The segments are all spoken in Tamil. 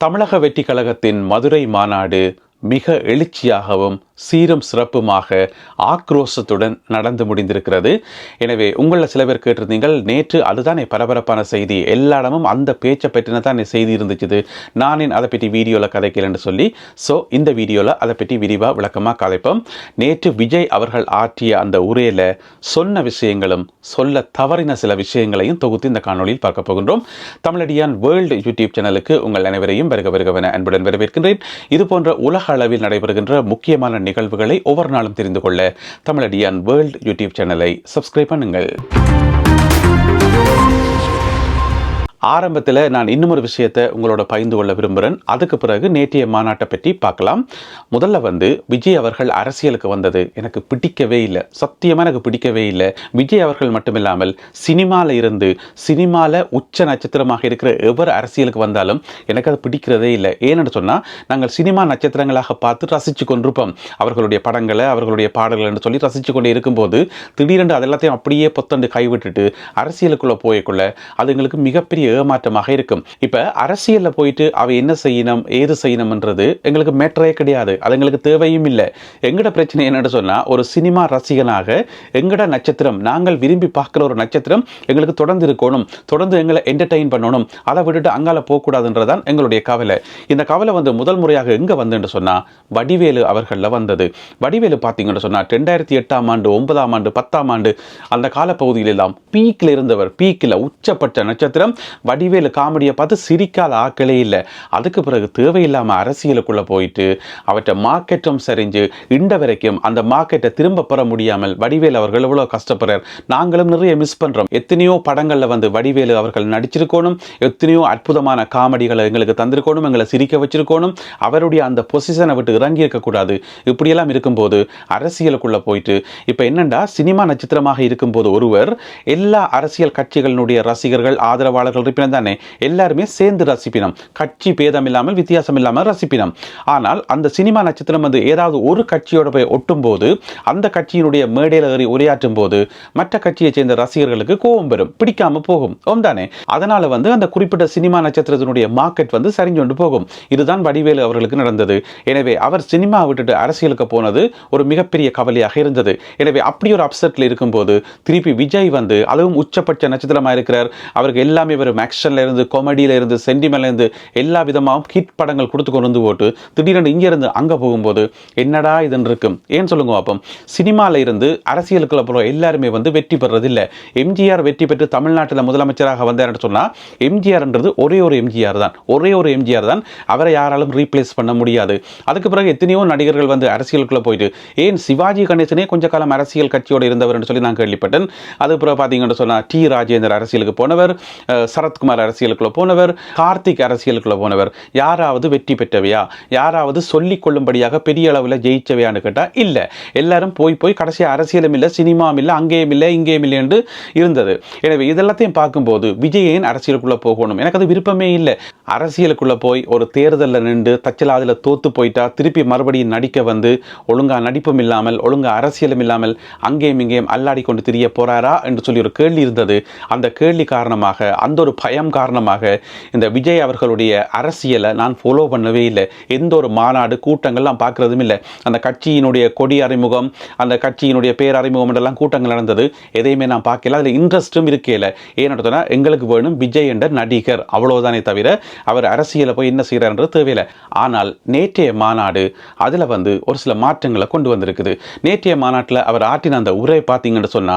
தமிழக வெற்றிக் கழகத்தின் மதுரை மாநாடு மிக எழுச்சியாகவும் சீரும் சிறப்புமாக ஆக்ரோஷத்துடன் நடந்து முடிந்திருக்கிறது. எனவே உங்களில் சில பேர் கேட்டிருந்தீங்கள், நேற்று அதுதானே பரபரப்பான செய்தி, எல்லா இடமும் அந்த பேச்சை பற்றின தான் செய்தி இருந்துச்சு, நான் அதை பற்றி வீடியோவில் கதைக்கலன்னு சொல்லி. ஸோ இந்த வீடியோவில் அதை பற்றி விரிவாக விளக்கமாக கதைப்போம். நேற்று விஜய் அவர்கள் ஆற்றிய அந்த உரையில் சொன்ன விஷயங்களும் சொல்ல தவறின சில விஷயங்களையும் தொகுத்து இந்த காணொலியில் பார்க்க போகின்றோம். தமிழடியான் வேர்ல்டு யூடியூப் சேனலுக்கு உங்கள் அனைவரையும் வருகவென அன்புடன் வரவேற்கின்றேன். இது போன்ற உலக அளவில் நடைபெறுகின்ற முக்கியமான நிகழ்வுகளை ஒவ்வொரு நாளும் தெரிந்து கொள்ள தமிழடியான் வேர்ல்ட் யூடியூப் சேனலை சப்ஸ்கிரைப் பண்ணுங்கள். ஆரம்பத்தில் நான் இன்னும் ஒரு விஷயத்தை உங்களோட பகிர்ந்து கொள்ள விரும்புகிறேன். அதுக்கு பிறகு நேற்றைய மாநாட்டை பற்றி பார்க்கலாம். முதல்ல விஜய் அவர்கள் அரசியலுக்கு வந்தது எனக்கு பிடிக்கவே இல்லை, சத்தியமாக எனக்கு பிடிக்கவே இல்லை. விஜய் அவர்கள் மட்டுமில்லாமல் சினிமாவில் உச்ச நட்சத்திரமாக இருக்கிற எவர் அரசியலுக்கு வந்தாலும் எனக்கு அது பிடிக்கிறதே இல்லை. ஏன்னு சொன்னால், நாங்கள் சினிமா நட்சத்திரங்களாக பார்த்து ரசித்து கொண்டிருப்போம் அவர்களுடைய படங்களை, அவர்களுடைய பாடல்கள் என்று சொல்லி ரசித்து கொண்டே இருக்கும்போது திடீரென்று அதெல்லாத்தையும் அப்படியே பொத்தண்டு கைவிட்டுட்டு அரசியலுக்குள்ளே போய்க்குள்ள அது எங்களுக்கு மிகப்பெரிய ஏமாற்றமாக இருக்கும். இப்ப அரசியல்ல போயிட்டு அவ என்ன செய்யணும் ஏது செய்யணும்ன்றது எங்களுக்கு மேட்டரே கிடையாது, அது எங்களுக்கு தேவையும் இல்லை. எங்கட பிரச்சனை என்னன்னு சொன்னா, ஒரு சினிமா ரசிகனாக எங்கட நட்சத்திரம், நாங்கள் விரும்பி பார்க்கிற ஒரு நட்சத்திரம் எங்களுக்கு தொடர்ந்து இருக்கணும், தொடர்ந்து எங்களை என்டர்டெயின் பண்ணணும், அதை விட்டுட்டு அங்கால போகக்கூடாதுன்றதான் எங்களுடைய கவலை. இந்த கவலை முதல் முறையாக எங்க வந்துன்னு சொன்னா வடிவேலு அவர்கள வந்தது. வடிவேலு பார்த்தீங்கன்னு சொன்னா 2008ஆம் ஆண்டு 9ஆம் ஆண்டு 10ஆம் ஆண்டு அந்த காலப்பகுதியில் எல்லாம் பீக்கில் இருந்தவர், பீக்கில் உச்சப்பட்ட நட்சத்திரம் வடிவேலு. காமெடியை பார்த்து சிரிக்காத ஆக்களே இல்லை. அதுக்கு பிறகு தேவையில்லாமல் அரசியலுக்குள்ளே போயிட்டு அவற்றை மார்க்கெட்டும் சரிஞ்சு இண்ட வரைக்கும் அந்த மார்க்கெட்டை திரும்ப பெற முடியாமல் வடிவேலு அவர்கள் எவ்வளோ கஷ்டப்படுறார். நாங்களும் நிறைய மிஸ் பண்ணுறோம். எத்தனையோ படங்களில் வடிவேலு அவர்கள் நடிச்சிருக்கணும், எத்தனையோ அற்புதமான காமெடிகளை எங்களுக்கு தந்திருக்கணும், எங்களை சிரிக்க வச்சிருக்கணும். அவருடைய அந்த பொசிஷனை விட்டு இறங்கி இருக்கக்கூடாது. இப்படியெல்லாம் இருக்கும்போது அரசியலுக்குள்ளே போயிட்டு இப்போ என்னண்டா, சினிமா நட்சத்திரமாக இருக்கும்போது ஒருவர் எல்லா அரசியல் கட்சிகளினுடைய ரசிகர்கள், ஆதரவாளர்கள் தானே எல்லாருமே சேர்ந்து ரசிப்பினம், கட்சி பேதம் இல்லாமல் வித்தியாசம் இல்லாமல் ரசிப்பினம். ஆனால் அந்த சினிமா நட்சத்திரம் ஏதாவது ஒரு கட்சியோட போய் ஒட்டும் போது, அந்த கட்சியினுடைய மேடையில் ஏறி உரையாற்றும் போது மற்ற கட்சியை சேர்ந்த ரசிகர்களுக்கு கோபம் வரும், பிடிக்காம போகும் தானே. அதனால அந்த குறிப்பிட்ட சினிமா நட்சத்திரத்தினுடைய மார்க்கெட் சரிஞ்சு கொண்டு போகும். இதுதான் வடிவேலு அவர்களுக்கு நடந்தது. எனவே அவர் சினிமா விட்டுட்டு அரசியலுக்கு போனது ஒரு மிகப்பெரிய கவலையாக இருந்தது. எனவே அப்படி ஒரு அப்செட்ல இருக்கும்போது திருப்பி விஜய் அதுவும் உச்சபட்ச நட்சத்திரமா இருக்கிறார். அவருக்கு எல்லாமே ஆக்ஷன்ல இருந்து, காமெடியில இருந்து, சென்டிமெண்ட்ல இருந்து எல்லா விதமாகவும் ஹிட் படங்கள் கொடுத்து கொண்டு போட்டு திடீரென்று இங்க இருந்து அங்க போகும்போது என்னடா இதுன்னு இருக்கும். ஏன் சொல்லுங்க பாப்போம். சினிமால இருந்து அரசியலுக்குள்ள போற எல்லாருமே வெற்றி பெறது இல்ல. எம்ஜிஆர் வெற்றி பெற்று தமிழ்நாட்டில் முதலமைச்சராக வந்தார்னு சொன்னா எம்ஜிஆர்ன்றது ஒரே ஒரு எம்ஜிஆர் தான். அவரை யாராலும் ரீப்ளேஸ் பண்ண முடியாது. அதுக்கு பிறகு எத்தனையோ நடிகர்கள் அரசியலுக்குள்ள போயிட்டு, ஏன் சிவாஜி கணேசனே கொஞ்ச காலம் அரசியல் கட்சியோடு இருந்தவர் சொல்லி நான் கேள்விப்பட்டேன். அது பிறகு பாத்தீங்கன்னு சொன்னா டி ராஜேந்தர் அரசியலுக்கு போனவர், சரத்குமார் அரசியலுக்குள்ள போனவர், கார்த்திக் அரசியலுக்குள்ள போனவர். யாராவது வெற்றி பெற்றவையா, யாராவது சொல்லிக் கொள்ளும்படியாக பெரிய அளவில் ஜெயிச்சவையான்னு கேட்டா இல்ல. எல்லாரும் போய் கடைசி அரசியலும் இல்லை, சினிமாவும் இல்லை, அங்கேயும் இல்லை, இங்கேயும் இல்லை என்று இருந்தது. எனவே இதெல்லாத்தையும் பார்க்கும்போது விஜயன் அரசியலுக்குள்ள போகணும், எனக்கு அது விருப்பமே இல்லை. அரசியலுக்குள்ள போய் ஒரு தேர்தலில் நின்று தச்சலாதில் தோத்து போயிட்டா திருப்பி மறுபடியும் நடிக்க ஒழுங்கா நடிப்பும் இல்லாமல், ஒழுங்கா அரசியலும் இல்லாமல் அங்கேயும் இங்கேயும் அல்லாடி கொண்டு திரிய போறாரா என்று சொல்லி ஒரு கேள்வி இருந்தது. அந்த கேள்வி காரணமாக, அந்த ஒரு பயம் காரணமாக இந்த விஜய் அவர்களுடைய அரசியலை நான் ஃபாலோ பண்ணவே இல்லை. எந்த ஒரு மாநாடு கூட்டங்கள்லாம் பார்க்கறதும் இல்லை. அந்த கட்சியினுடைய கொடி அறிமுகம், அந்த கட்சியினுடைய பேர் அறிமுகம் எல்லாம் கூட்டங்கள் நடந்தது, எதையுமே நான் பார்க்கல. அதில் இன்ட்ரெஸ்ட்டும் இருக்கல. ஏன்னா எங்களுக்கு வேணும் விஜய் என்ற நடிகர், அவ்வளவுதானே தவிர அவர் அரசியலை போய் என்ன செய்யறாருன்றது தேவையில்லை. ஆனால் நேற்றைய மாநாடு அதில் ஒரு சில மாற்றங்களை கொண்டு வந்திருக்குது. நேற்றைய மாநாட்டில் அவர் ஆற்றின அந்த உரை பார்த்தீங்கன்னு சொன்னா,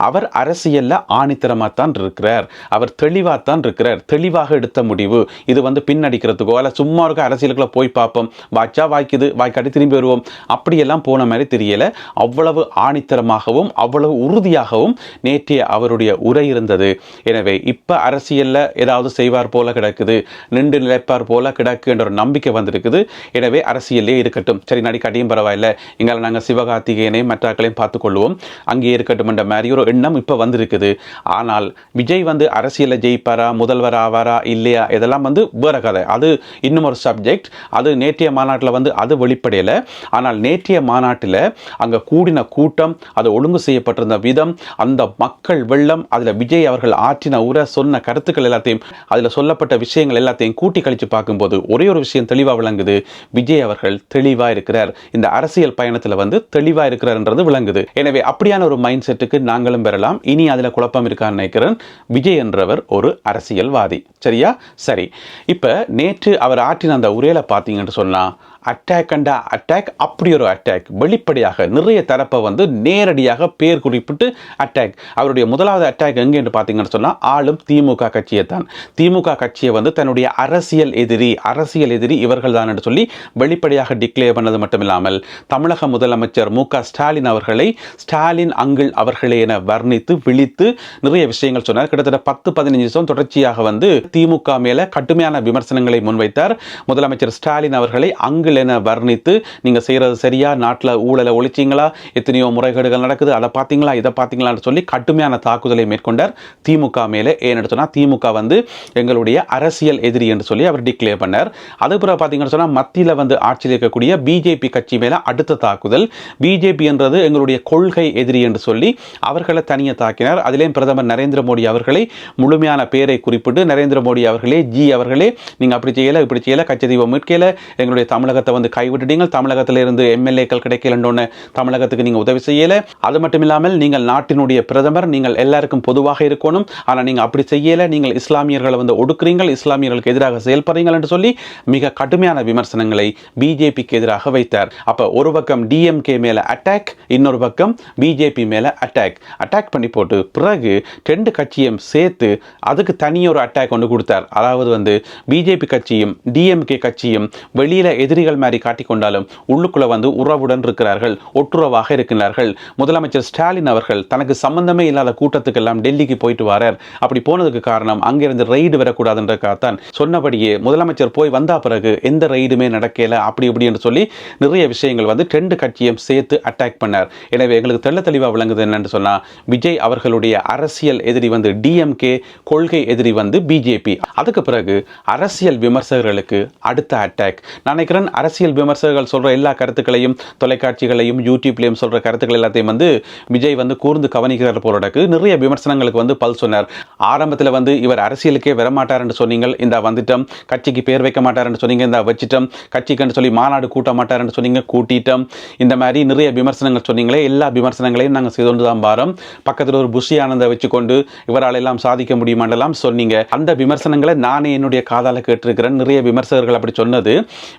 அவர் அரசியல்ல ஆணித்தரமாத்தான் இருக்கிறார், அவர் தெளிவாத்தான் இருக்கிறார், தெளிவாக எடுத்த முடிவு. இது பின்னடிக்கிறதுக்கோ அல்ல சும்மா இருக்க அரசியலுக்குள்ள போய் பார்ப்போம், வாய்ச்சா வாய்க்குது, வாய்க்காட்டி திரும்பி வருவோம், அப்படியெல்லாம் போன மாதிரி தெரியல. அவ்வளவு ஆணித்தரமாகவும் அவ்வளவு உறுதியாகவும் நேற்றைய அவருடைய உரை இருந்தது. எனவே இப்ப அரசியல்ல ஏதாவது செய்வார் போல கிடக்குது, நின்று நிலைப்பார் போல கிடக்கு என்ற ஒரு நம்பிக்கை வந்திருக்குது. எனவே அரசியலே இருக்கட்டும், சரி நடிக்காட்டியும் பரவாயில்ல, எங்களை நாங்கள் சிவகார்த்திகேயனையும் மற்றாக்களையும் பார்த்துக் கொள்வோம், அங்கே இருக்கட்டும் என்ற மாதிரி ஒரு எண்ணம் இப்ப வந்திருக்குது. ஆனால் விஜய் அரசியலை ஜெயிப்பார் ஆவாரா, முதல்வர் ஆவாரா இல்லையா, இதெல்லாம் வந்து வேற கதை. அது இன்னும் ஒரு சப்ஜெக்ட். அது நேற்றைய மாநாட்டில் வந்து அது வெளிப்படையில். ஆனால் நேற்றைய மாநாட்டில் அங்கே கூடின கூட்டம், அது ஒழுங்கு செய்யப்பட்டிருந்த விதம், அந்த மக்கள் வெள்ளம், அதில் விஜய் அவர்கள் ஆற்றின உரை, சொன்ன கருத்துக்கள் எல்லாத்தையும், அதில் சொல்லப்பட்ட விஷயங்கள் எல்லாத்தையும் கூட்டி கழித்து பார்க்கும்போது ஒரே ஒரு விஷயம் தெளிவாக விளங்குது. விஜய் அவர்கள் தெளிவாக இருக்கிறார். இந்த அரசியல் பயணத்தில் வந்து தெளிவாக இருக்கிறார்ன்றது விளங்குது. எனவே அப்படியான ஒரு மைண்ட் செட்டுக்கு நாங்களும் பெறலாம். இனி அதில் குழப்பம் இருக்கான்னு நினைக்கிறேன். விஜய் என்றவர் ஒரு அரசியல்வாதி. சரியா? சரி. இப்போ நேற்று அவர் ஆற்றின அந்த உரையில பார்த்தீங்கன்னு சொன்னா, அட்டாக் அண்ட் அட்டாக், அப்படி ஒரு அட்டாக் வெளிப்படையாக நிறைய தரப்பை வந்து நேரடியாக பேர் குறிப்பிட்டு அட்டாக். அவருடைய முதலாவது அட்டாக் எங்கே என்று பார்த்தீங்கன்னு சொன்னால் ஆளும் திமுக கட்சியை தான். திமுக கட்சியை வந்து தன்னுடைய அரசியல் எதிரி இவர்கள் தான் என்று சொல்லி வெளிப்படையாக டிக்ளேர் பண்ணது மட்டுமில்லாமல் தமிழக முதலமைச்சர் மு.க. ஸ்டாலின் அவர்களை ஸ்டாலின் அங்கிள் அவர்களே என வர்ணித்து விழித்து நிறைய விஷயங்கள் சொன்னார். கிட்டத்தட்ட 10-15 நிமிஷம் தொடர்ச்சியாக வந்து திமுக மேல கடுமையான விமர்சனங்களை முன்வைத்தார். முதலமைச்சர் ஸ்டாலின் அவர்களை அங்கிள் என வர்ணித்து, நீங்க செய்யறது சரியா, நாட்டில் ஊழலை ஒழிச்சிங்களா, எத்தனையோ முறைகேடுகள் நடக்குது, அதை பார்த்தீங்களா, இதை பார்த்தீங்களான்னு சொல்லி கடுமையான தாக்குதலை மேற்கொண்டார் திமுக மேலே. ஏன்னு சொன்னா திமுக வந்து எங்களுடைய அரசியல் எதிரி என்று சொல்லி அவர் டிக்ளேர் பண்ணார். அதுபோல பார்த்தீங்கன்னு சொன்னா மத்தியில் வந்து ஆட்சியில் இருக்கக்கூடிய பிஜேபி கட்சி மேல அடுத்த தாக்குதல். பிஜேபி என்றது எங்களுடைய கொள்கை எதிரி என்று சொல்லி அவர்களை தனியாக தாக்கினார். அதிலேயும் பிரதமர் நரேந்திர மோடி அவர்களை முழுமையான பேரை குறிப்பிட்டு, நரேந்திர மோடி அவர்களே, ஜி அவர்களே, நீங்க அப்படி செய்யல, இப்படி செய்யல, கச்சதீபம் மீட்கல, எங்களுடைய தமிழகத்தை வந்து கைவிட்டுட்டீங்க, தமிழகத்தில் இருந்து எம்எல்ஏக்கள் கிடைக்கலன்னு தமிழகத்துக்கு நீங்க உதவி செய்யல, அது மட்டும் இல்லாமல் நீங்கள் நாட்டினுடைய பிரதமர், நீங்கள் எல்லாருக்கும் பொதுவாக இருக்கணும், ஆனா நீங்க அப்படி செய்யல, நீங்கள் இஸ்லாமியர்களை வந்து ஒடுக்குறீங்க, இஸ்லாமியர்களுக்கு எதிராக செயல்படுறீங்க என்று சொல்லி மிக கடுமையான விமர்சனங்களை பிஜேபிக்கு எதிராக வைத்தார். அப்ப ஒரு பக்கம் டிஎம்கே மேல அட்டாக், இன்னொரு பக்கம் பிஜேபி மேல அட்டாக் பண்ணி போட்டு பிறகு ரெண்டு கட்சியும் சேர்த்து அதுக்கு தனியொரு அட்டாக் ஒன்று கொடுத்தார். அதாவது வந்து பிஜேபி கட்சியும் டிஎம்கே கட்சியும் வெளியில எதிரிகள் மாதிரி காட்டிக்கொண்டாலும் உள்ளுக்குள்ள வந்து உறவுடன் இருக்கிறார்கள், ஒட்டுறவாக இருக்கிறார்கள். முதலமைச்சர் ஸ்டாலின் அவர்கள் தனக்கு சம்பந்தமே இல்லாத கூட்டத்துக்கு எல்லாம் டெல்லிக்கு போயிட்டு வரார். அப்படி போனதுக்கு காரணம் அங்கிருந்து ரெய்டு வரக்கூடாதுன்றதுக்காகத்தான். சொன்னபடியே முதலமைச்சர் போய் வந்தா பிறகு எந்த ரெய்டுமே நடக்கல, அப்படி இப்படி என்று சொல்லி நிறைய விஷயங்கள் வந்து ரெண்டு கட்சியும் சேர்த்து அட்டாக் பண்ணார். எனவே எங்களுக்கு தெள்ள தெளிவாக விளங்குது என்னன்னு சொன்னா, விஜய் அவர்களுடைய அரசியல் எதிரி வந்து டிஎம்கே, கொள்கை எதிரி வந்து பிஜேபி. அதுக்கு பிறகு அரசியல் விமர்சகர்களுக்கு அடுத்த அட்டாக். நான் நினைக்கிறேன் அரசியல் விமர்சகர்கள் சொல்ற எல்லா கருத்துக்களையும், தொலைக்காட்சிகளையும் யூடியூப்லையும் சொல்ற கருத்துக்கள் எல்லாத்தையும் வந்து விஜய் வந்து கூர்ந்து கவனிக்கிறார் போலக்கு. நிறைய விமர்சனங்களுக்கு வந்து பல் சொன்னார். ஆரம்பத்தில் வந்து இவர் அரசியலுக்கே வரமாட்டார் என்று சொன்னீங்க, இந்த வந்துட்டோம், கட்சிக்கு பேர் வைக்க மாட்டார் என்று சொன்னீங்க, இந்த வச்சிட்டோம், கட்சிக்கு சொல்லி மாநாடு கூட்ட மாட்டார் என்று சொன்னீங்க, கூட்டிட்டோம், இந்த மாதிரி நிறைய விமர்சனங்கள் சொன்னீங்களே, எல்லா விமர்சனங்களையும் நாங்கள் செய்து கொண்டு தான் பாரோம். பக்கத்தில் ஒரு புஷி ஆனந்தை வச்சுக்கொண்டு இவரால் எல்லாம் சாதிக்க முடியுமாண்டெல்லாம் சொன்னீங்க. அந்த விமர்சனங்களை நானே என்னுடைய காதால கேட்டிருக்கிறேன். நிறைய விமர்சகர்கள் அப்படி சொன்னது.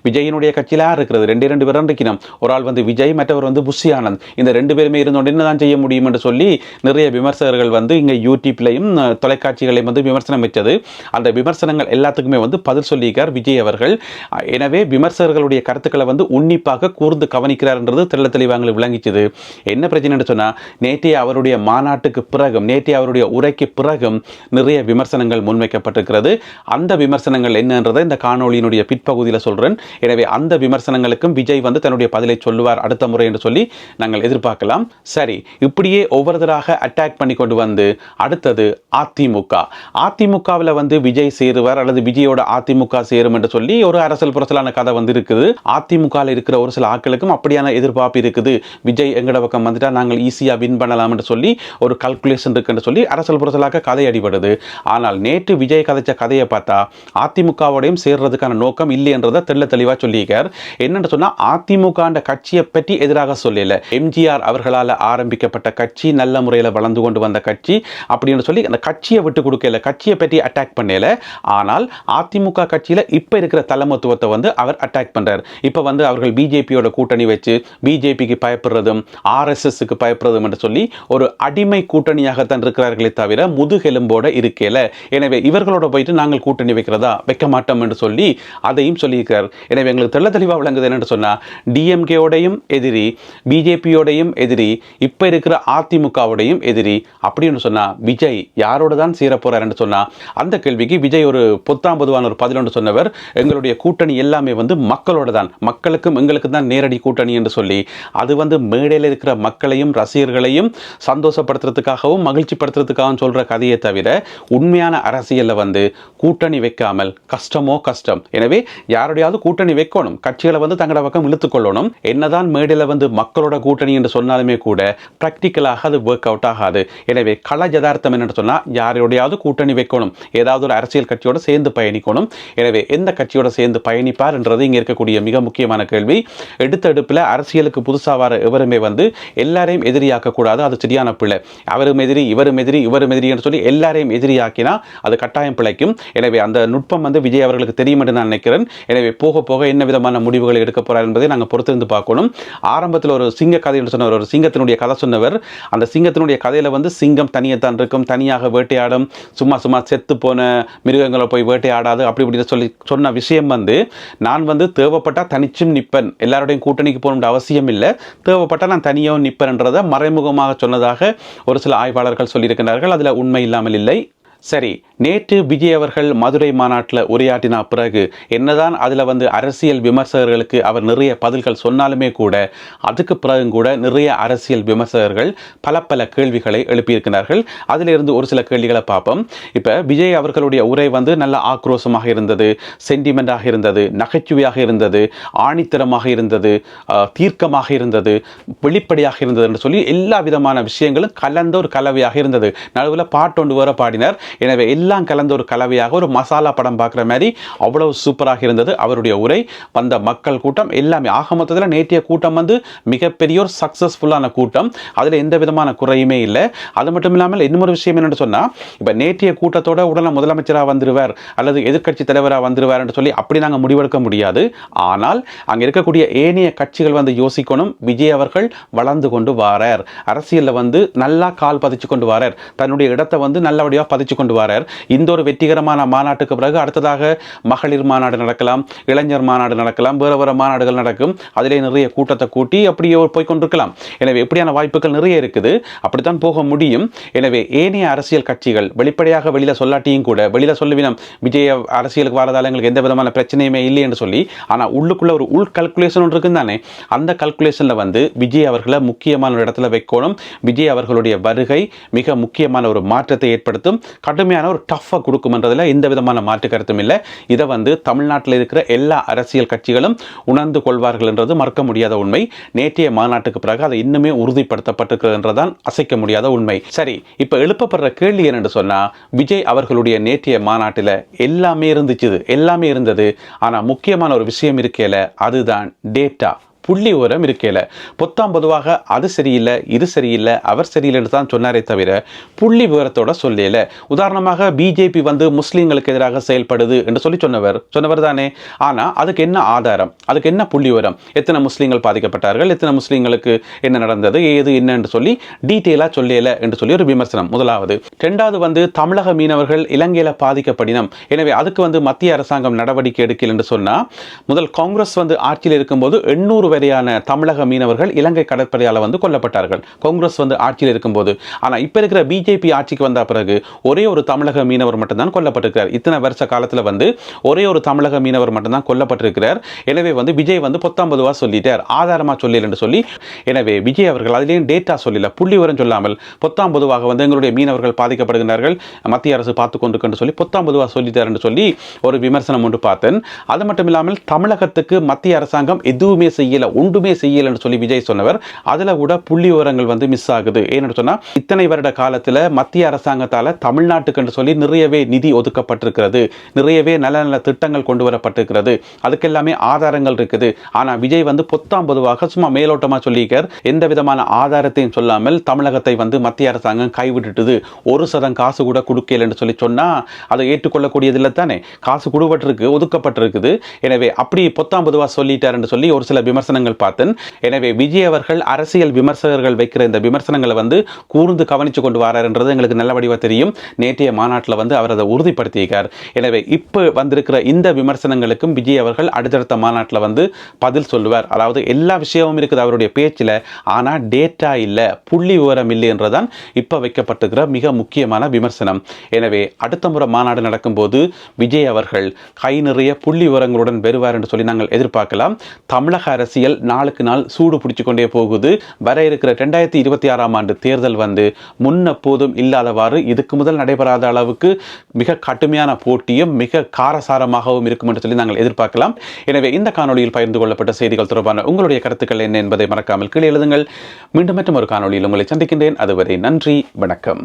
விஜயினுடைய கட்சியில இருக்கிறது ரெண்டு பேரும் இருக்கணும். ஒரு ஆள் வந்து விஜய், மற்றவர் வந்து புஷி ஆனந்த். இந்த ரெண்டு பேருமே இருந்தோண்டு என்னதான் செய்ய முடியும் என்று சொல்லி நிறைய விமர்சகர்கள் வந்து இங்க யூடியூப்லையும் தொலைக்காட்சிகளையும் வந்து விமர்சனம் வச்சது. அந்த விமர்சனங்கள் எல்லாத்துக்குமே வந்து பதில் சொல்லியிருக்கார் விஜய் அவர்கள். எனவே விமர்சகர்களுடைய கருத்துக்களை வந்து உன்னிப்பாக கூர்ந்து கவனிக்கிறார்ன்றது தெள்ள தெளிவாக விளங்கிச்சது. என்ன பிரச்சனை சொன்னா, நேற்றைய அவருடைய மாநாட்டுக்கு பிறகும், நேற்றைய அவருடைய உரைக்கு பிறகும் நிறைய விமர்சனங்கள் முன்வைக்கப்பட்டிருக்கிறது. அந்த விமர்சனங்கள் என்னன்றதை இந்த காணொலியினுடைய பிற்பகுதியில் சொல்றேன். எனவே அந்த விமர்சனங்களுக்கும் விஜய் வந்து தன்னுடைய பதிலை சொல்லுவார் அடுத்த முறை என்று சொல்லி நாங்கள் எதிர்பார்க்கலாம். சரி, இப்படியே ஒவ்வொருத்தராக அட்டாக் பண்ணி கொண்டு வந்து அடுத்தது அதிமுகவில் வந்து விஜய் சேருவார் அல்லது விஜயோட அதிமுக சேரும் என்று சொல்லி ஒரு அரசியல் புரசலான கதை வந்து இருக்குது. அதிமுகவில் இருக்கிற ஒரு சில ஆட்களுக்கும் அப்படியான எதிர்பார்ப்பு இருக்குது. விஜய் எங்கட பக்கம் வந்துட்டா நாங்கள் ஈஸியாக வின் பண்ணலாம் என்று சொல்லி ஒரு கல்குலேஷன் இருக்குன்னு சொல்லி அரசியல் புரசலாக கதை அடிபடுது. ஆனால் நேற்று விஜய் கதைச்ச கதையை பார்த்தா அதிமுகவோடையும் சேர்றதுக்கான நோக்கம் இல்லை என்றதை தெள்ள தெளிவாக சொல்லியிருக்கார். என்னென்னு சொன்னால், அதிமுக கட்சியை பற்றி எதிராக சொல்லல, எம்ஜிஆர் அவர்களால் ஆரம்பிக்கப்பட்ட கட்சி, நல்ல முறையில் வளர்ந்து கொண்டு வந்த கட்சி அப்படின்னு சொல்லி அந்த கட்சியை விட்டு கொடுக்கல, கட்சியை பற்றி அட்டாக் பண்ணல. ஆனால் அதிமுக கட்சியில் இப்போ இருக்கிற தலைமத்துவத்தை வந்து அவர் அட்டாக் பண்றார். இப்போ வந்து அவர்கள் பிஜேபியோட கூட்டணி வச்சு பிஜேபிக்கு பயப்படுறதும் ஆர்எஸ்எஸ்க்கு பயப்படுறதும் என்று சொல்லி ஒரு அடிமை கூட்டணியாகத்தான் இருக்கிறார்களே தவிர முதுகெலும்போட இருக்கல. எனவே இவர்களோட போயிட்டு நாங்கள் கூட்டணி வைக்கிறதா, வைக்க மாட்டோம் என்று சொல்லி அதையும் சொல்லியிருக்கிறார். எனவே எங்களுக்கு தெள்ள தெளிவாக விளங்குது என்னென்னு சொன்னால் டிஎம்கேயோடையும் எதிரி, பிஜேபியோடையும் எதிரி, இப்போ இருக்கிற அதிமுகவோடையும் எதிரி. அப்படின்னு சொன்னால் விஜய் யாரோட தான் சேர போறாருன்னு சொன்னால் அந்த கேள்விக்கு விஜய் ஒரு பொத்தாம்பதுவான ஒரு பதில் ஒன்று சொன்னவர். எங்களுடைய கூட்டணி எல்லாமே மக்களோட தான், மக்களுக்கும் எங்களுக்கு தான் நேரடி கூட்டணி என்று சொல்லி அது மேடையில் இருக்கிற மக்களையும் ரசிகர்களையும் சந்தோஷப்படுத்துறதுக்காகவும் மகிழ்ச்சி படுத்துறதுக்காகவும் சொல்ற கதையை தவிர உண்மையான அரசியலில் கூட்டணி வைக்காமல் கஷ்டமோ கஷ்டம். எனவே யாரோடையாவது கூட்டணி வைக்கணும், கட்சிகளை தங்களோட பக்கம் இழுத்துக் கொள்ளணும். என்னதான் மேடையில் மக்களோட கூட்டணி என்று சொன்னாலுமே கூட பிராக்டிக்கலாக அது ஒர்க் அவுட் ஆகாது. எனவே கள யதார்த்தம் என்னன்னு சொன்னா யாரோடையாவது கூட்டணி வைக்கணும், ஏதாவது ஒரு அரசியல் கட்சியோட சேர்ந்து பயணிக்கணும். எனவே எந்த கட்சியோட சேர்ந்து பயணிப்பார் என்றது இங்க இருக்கக்கூடிய மிக முக்கியமான கேள்வி. எடுத்த எடுப்பில் அரசியலுக்கு புதுசாக வர எவருமே எல்லாரையும் எதிரியாக்க கூடாது, அது சரியான பிள்ளை. அவரும் எதிரி, இவரும் எதிரி, இவரும் எதிரி என்று சொல்லி எல்லாரையும் எதிரியாக்கினா அது கட்டாயம் பிழைக்கும். எனவே அந்த நுட்பம் விஜய் அவர்களுக்கு தெரியும் என்று நான் நினைக்கிறேன். எனவே போக போக என்ன விதமான முடிவுகளை எடுக்க போறார் என்பதை நாங்கள் பொறுத்திருந்து பார்க்கணும். ஆரம்பத்தில் ஒரு சிங்க கதை என்று சொன்னவர், ஒரு சிங்கத்தினுடைய கதை சொன்னவர். அந்த சிங்கத்தினுடைய கதையில சிங்கம் தனியத்தான் இருக்கும், தனியாக வேட்டையாடும், சும்மா சும்மா செத்து போன மிருகங்களை போய் வேட்டையாடாது அப்படி இப்படி சொல்லி சொன்ன விஷயம் நான் தேவைப்பட்டா தனிச்சும் நிப்பன், எல்லாருடையும் கூட்டணிக்கு போகணும்னு அவசியம் இல்லை, தேவைப்பட்டா நான் தனியாகவும் நிப்பன்றதை மறைமுகமாக சொன்னதாக ஒரு சில ஆய்வாளர்கள் சொல்லியிருக்கிறார்கள். அதில் உண்மை இல்லாமல் இல்லை. சரி, நேற்று விஜய் அவர்கள் மதுரை மாநாட்டில் உரையாற்றின பிறகு என்னதான் அதில் அரசியல் விமர்சகர்களுக்கு அவர் நிறைய பதில்கள் சொன்னாலுமே கூட அதுக்கு பிறகு கூட நிறைய அரசியல் விமர்சகர்கள் பல பல கேள்விகளை எழுப்பியிருக்கிறார்கள். அதிலிருந்து ஒரு சில கேள்விகளை பார்ப்போம். இப்போ விஜய் அவர்களுடைய உரை நல்ல ஆக்ரோஷமாக இருந்தது, சென்டிமெண்டாக இருந்தது, நகைச்சுவையாக இருந்தது, ஆணித்தரமாக இருந்தது, தீர்க்கமாக இருந்தது, வெளிப்படையாக இருந்தது என்று சொல்லி எல்லா விதமான விஷயங்களும் கலந்த ஒரு கலவையாக இருந்தது. நடுவில் பாட்டொண்டு வேற பாடினார். எனவே எல்லாம் கலந்த ஒரு கலவையாக ஒரு மசாலா படம் பார்க்குற மாதிரி அவ்வளவு சூப்பராக இருந்தது அவருடைய உரை. வந்த மக்கள் கூட்டம் எல்லாமே ஆக மொத்தத்தில் நேற்றைய கூட்டம் மிகப்பெரிய ஒரு சக்சஸ்ஃபுல்லான கூட்டம், அதில் எந்த விதமான குறையுமே இல்லை. அது மட்டும் இல்லாமல் இன்னொரு விஷயம் என்னென்னு சொன்னால், இப்போ நேற்றைய கூட்டத்தோட உடனே முதலமைச்சராக வந்துடுவார் அல்லது எதிர்க்கட்சி தலைவராக வந்துடுவார் என்று சொல்லி அப்படி நாங்கள் முடிவெடுக்க முடியாது. ஆனால் அங்கே இருக்கக்கூடிய ஏனைய கட்சிகள் யோசிக்கணும், விஜய் அவர்கள் வளர்ந்து கொண்டு வாரார், அரசியலில் நல்லா கால் பதிச்சு கொண்டு வாரார், தன்னுடைய இடத்தை நல்லபடியாக பதிச்சு கொண்டு வாரார். இந்த ஒரு வெற்றிகரமான மாநாட்டுக்கு பிறகு அடுத்ததாக மகளிர் மாநாடு நடக்கலாம், இளைஞர் மாநாடு நடக்கலாம், வேறு வேறு மாநாடுகள் நடக்கும். அதிலே நிறைய கூட்டத்தை கூட்டி அப்படியே போய் கொண்டிருக்கலாம். எனவே எப்படியான வாய்ப்புகள் நிறைய இருக்குது, அப்படித்தான் போக முடியும். எனவே ஏனைய அரசியல் கட்சிகள் வெளிப்படையாக வெளியில் சொல்லாட்டியும் கூட வெளியில் சொல்லுவினம் விஜய் அரசியலுக்கு வரதால எங்களுக்கு எந்த விதமான பிரச்சனையுமே இல்லை என்று சொல்லி, ஆனால் உள்ளுக்குள்ள ஒரு உள் கல்குலேஷன் ஒன்று இருக்குன்னு தானே, அந்த கல்குலேஷனில் விஜய் அவர்களை முக்கியமான ஒரு இடத்துல வைக்கணும். விஜய் அவர்களுடைய வருகை மிக முக்கியமான ஒரு மாற்றத்தை ஏற்படுத்தும், கடுமையான ஒரு டஃப்பாக கொடுக்கும்ன்றதில் எந்த விதமான மாற்று கருத்தும் இல்லை. இதை தமிழ்நாட்டில் இருக்கிற எல்லா அரசியல் கட்சிகளும் உணர்ந்து கொள்வார்கள் என்றது மறக்க முடியாத உண்மை. நேற்றைய மாநாட்டுக்கு பிறகு அதை இன்னுமே உறுதிப்படுத்தப்பட்டிருக்கிறது என்றதான் அசைக்க முடியாத உண்மை. சரி, இப்போ எழுப்பப்படுற கேள்வி என்னென்று சொன்னால், விஜய் அவர்களுடைய நேற்றைய மாநாட்டில் எல்லாமே இருந்தது. ஆனால் முக்கியமான ஒரு விஷயம் இருக்கேல, அதுதான் டேட்டா, புள்ளி உரம் இருக்கையில். பொத்தாம் பொதுவாக அது சரியில்லை, இது சரியில்லை, அவர் சரியில்லைன்னு தான் சொன்னாரே தவிர புள்ளி விவரத்தோட சொல்லல. உதாரணமாக பிஜேபி முஸ்லீம்களுக்கு எதிராக செயல்படுது என்று சொன்னவர் தானே. ஆனால் அதுக்கு என்ன ஆதாரம், அதுக்கு என்ன புள்ளி விவரம், எத்தனை முஸ்லீம்கள் பாதிக்கப்பட்டார்கள், எத்தனை முஸ்லீம்களுக்கு என்ன நடந்தது, ஏது என்ன என்று சொல்லி டீட்டெயிலாக சொல்லல என்று சொல்லி ஒரு விமர்சனம் முதலாவது. ரெண்டாவது தமிழக மீனவர்கள் இலங்கையில் பாதிக்கப்படினம், எனவே அதுக்கு மத்திய அரசாங்கம் நடவடிக்கை எடுக்கல என்று சொன்னால், முதல் காங்கிரஸ் ஆட்சியில் இருக்கும்போது 800 வரையான தமிழக மீனவர்கள் இலங்கை கடற்படையால் கொல்லப்பட்டார்கள், காங்கிரஸ் ஆட்சியில் இருக்கும்போது. ஆனால் இப்போ இருக்கிற பிஜேபி ஆட்சிக்கு வந்த பிறகு ஒரே ஒரு தமிழக மீனவர் மட்டும்தான் கொல்லப்பட்டிருக்கிறார். இத்தனை வருஷ காலத்தில் ஒரே ஒரு தமிழக மீனவர் மட்டும்தான் கொல்லப்பட்டிருக்கிறார். எனவே விஜய் பொத்தாம் பொதுவாக சொல்லிட்டார், ஆதாரமாக சொல்லல என்று சொல்லி. எனவே விஜய் அவர்கள் அதிலேயும் டேட்டா சொல்லல, புள்ளி வரம் சொல்லாமல் பொத்தாம் பொதுவாக எங்களுடைய மீனவர்கள் பாதிக்கப்படுகிறார்கள், மத்திய அரசு பார்த்து கொண்டு சொல்லி பொத்தாம் பொதுவாக சொல்லிட்டார் என்று சொல்லி ஒரு விமர்சனம் ஒன்று பார்த்தேன். அது மட்டும் இல்லாமல் தமிழகத்துக்கு மத்திய அரசாங்கம் எதுவுமே செய்யல, ஒன்றுமே செய்யல என்று சொல்லி விஜய் சொன்னவர். அதுல கூட புள்ளி விவரங்கள் மிஸ் ஆகுது. ஏன்னு சொன்னா, இத்தனை வருட காலத்தில் மத்திய அரசாங்கத்தால் தமிழ்நாட்டுக்கு என்று சொல்லி நிறையவே நிதி ஒதுக்கப்பட்டிருக்கிறது, நிறையவே நல்ல நல்ல திட்டங்கள் கொண்டு வரப்பட்டிருக்கிறது, அதுக்கெல்லாமே ஆதாரங்கள் இருக்குது. ஆனா விஜய் பொத்தாம் பொதுவாக சும்மா மேலோட்டமா சொல்லியிருக்கார், எந்த விதமான ஆதாரத்தையும் சொல்லாமல் தமிழகத்தை மத்திய அரசாங்கம் கைவிட்டுட்டுது, 1% காசு கூட கொடுக்கல என்று சொல்லி சொன்னா அதை ஏற்றுக்கொள்ளக்கூடியது இல்லை தானே. காசு கொடுக்கப்பட்டிருக்கு, ஒதுக்கப்பட்டிருக்குது. எனவே அப்படி பொத்தாம் பொதுவாக சொல்லிட்டார் என்று சொல்லி ஒரு சில விமர்சனம் விமர்சனங்கள் பார்த்தேன். எனவே விஜய் அவர்கள் அரசியல் விமர்சகர்கள் வைக்கிற இந்த விமர்சனங்களை வந்து கூர்ந்து கவனித்து கொண்டு வராருன்றது எங்களுக்கு நல்ல வடிவாக தெரியும். நேற்றைய மாநாட்டில் வந்து அவர் அதை உறுதிப்படுத்தியிருக்கார். எனவே இப்போ வந்திருக்கிற இந்த விமர்சனங்களுக்கும் விஜய் அவர்கள் அடுத்தடுத்த மாநாட்டில் வந்து பதில் சொல்லுவார். அதாவது எல்லா விஷயமும் இருக்குது அவருடைய பேச்சில், ஆனால் டேட்டா இல்லை, புள்ளி விவரம் இல்லை என்றுதான் இப்போ வைக்கப்பட்டிருக்கிற மிக முக்கியமான விமர்சனம். எனவே அடுத்த முறை மாநாடு நடக்கும்போது விஜய் அவர்கள் கை நிறைய புள்ளி விவரங்களுடன் வருவார் என்று சொல்லி நாங்கள் எதிர்பார்க்கலாம். தமிழக அரசியல் நாளுக்கு நாள் சூடு பிடிச்சு கொண்டே போகுது. வர இருக்கிற 2026 ஆண்டு தேர்தல் வந்து முன்னெப்போதும் இல்லாதவாறு இதுக்கு முதல் நடைபெறாத அளவுக்கு மிக கடுமையான போட்டியும் மிக காரசாரமாகவும் இருக்கும் என்று சொல்லி நாங்கள் எதிர்பார்க்கலாம். எனவே இந்த காணொலியில் பகிர்ந்து கொள்ளப்பட்ட செய்திகள் தொடர்பான உங்களுடைய கருத்துக்கள் என்ன என்பதை மறக்காமல் கீழே எழுதுங்கள். மீண்டும் மற்றும் ஒரு காணொலியில் உங்களை சந்திக்கின்றேன். அதுவரை நன்றி, வணக்கம்.